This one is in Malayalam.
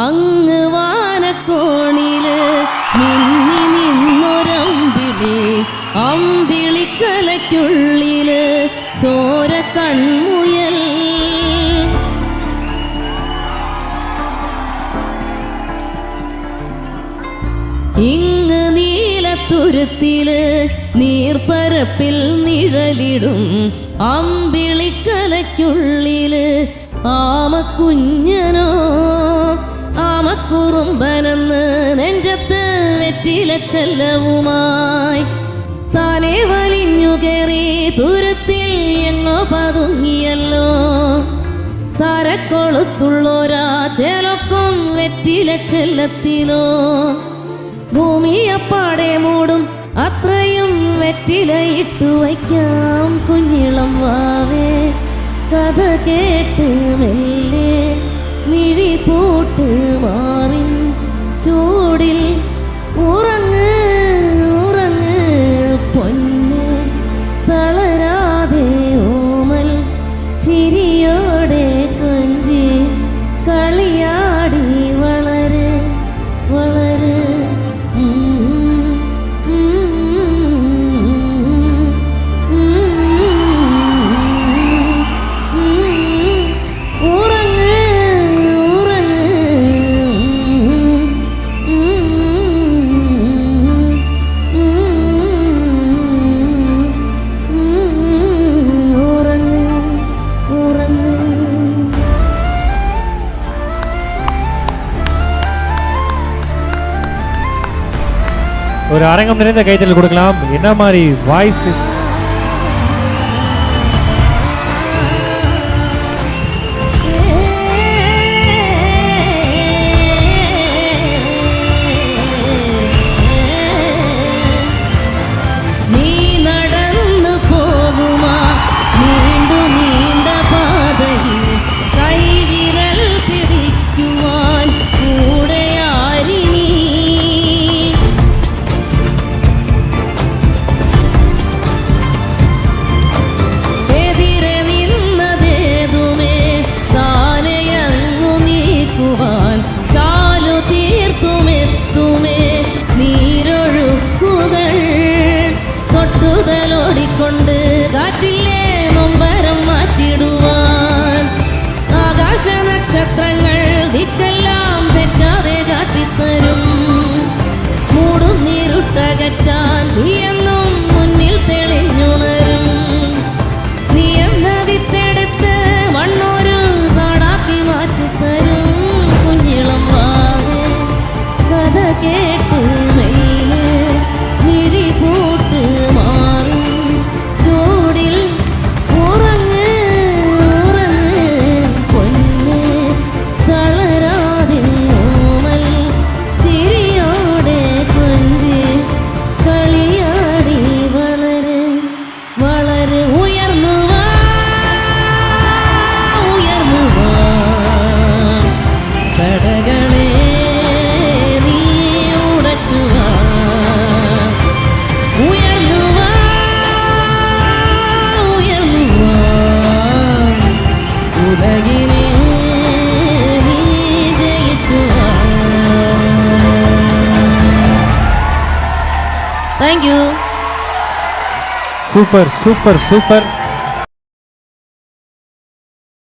അങ്ങ് വാനക്കോണില് മിന്നി നിന്നൊരമ്പിളി, അമ്പിളിക്കലയ്ക്കുള്ളില് ചോര കൺമുയൽ. ഇങ്ങ് നീലത്തുരുത്തില് നീർപ്പരപ്പിൽ നിഴലിടും അമ്പിളിക്കലയ്ക്കുള്ളില് ആമക്കുഞ്ഞനോ ആമക്കുറുമ്പനെന്ന് നെഞ്ചത്ത് വെറ്റില ചെല്ലവുമായി താനെ വലിഞ്ഞു കയറി തുരുത്തിൽ എങ്ങോ പതുങ്ങിയല്ലോ. തരക്കൊളുത്തുള്ളോരാ ചേലൊക്കും വെറ്റില ചെല്ലത്തിലോ. ഭൂമിയപ്പാടെ മൂടും അത്രയും വെറ്റിലയിട്ടു വയ്ക്കാം കുഞ്ഞിളം വാവേ. കഥ കേട്ട് മെല്ലെ മിഴി പൂട്ട് മാറിൻ ചൂടിൽ ഉറങ്ങ് ഉറങ്ങ് പൊന്ന്. തളരാതെ ഓമൽ ചിരിയോടെ കൊഞ്ചി കളിയാടി വളര് വളര്. ஒரு அரங்கம் நிறைந்த கைத்தல் கொடுக்கலாம். என்ன மாதிரி வாய்ஸ்! നീ നടന്നു പോകുമാ നീണ്ടു നീണ്ട പാതയിൽ കൈവിരൽ പിടിക്കുവാൻ കൂടെയാരിനി. ൊട്ടുതലോടിക്കൊണ്ട് കാറ്റിലെ നൊമ്പരം മാറ്റിടുവാൻ ആകാശ നക്ഷത്രങ്ങൾ ദിക്കെല്ലാം തെറ്റാതെ കാട്ടിത്തരും. മൂടുന്നീരുട്ടകറ്റാൻ നീയെന്നും മുന്നിൽ തെളിഞ്ഞുണരും. നീ എന്ന വിത്തെടുത്ത് മണ്ണൊരു കാടാക്കി മാറ്റിത്തരും കുഞ്ഞിളം വാവേ. കഥ കേട്ട് മെല്ലെ മിഴി പൂട്ട് മാറും ചൂടിൽ ഉറങ്ങ് ഉറങ്ങ് പൊന്ന്. തളരാതെ ഓമൽ ചിരിയോടെ കൊഞ്ചി കളിയാടി വളര് വളര്. ഉയർന്നു വാ ഉയർന്നു വാ കടകളെ നീ ഉടച്ചു വാ. ഉയർന്നു വാ ഉയർന്നു വാ ഉലകിനെ നീ ജയിച്ചു വാ. Super super super.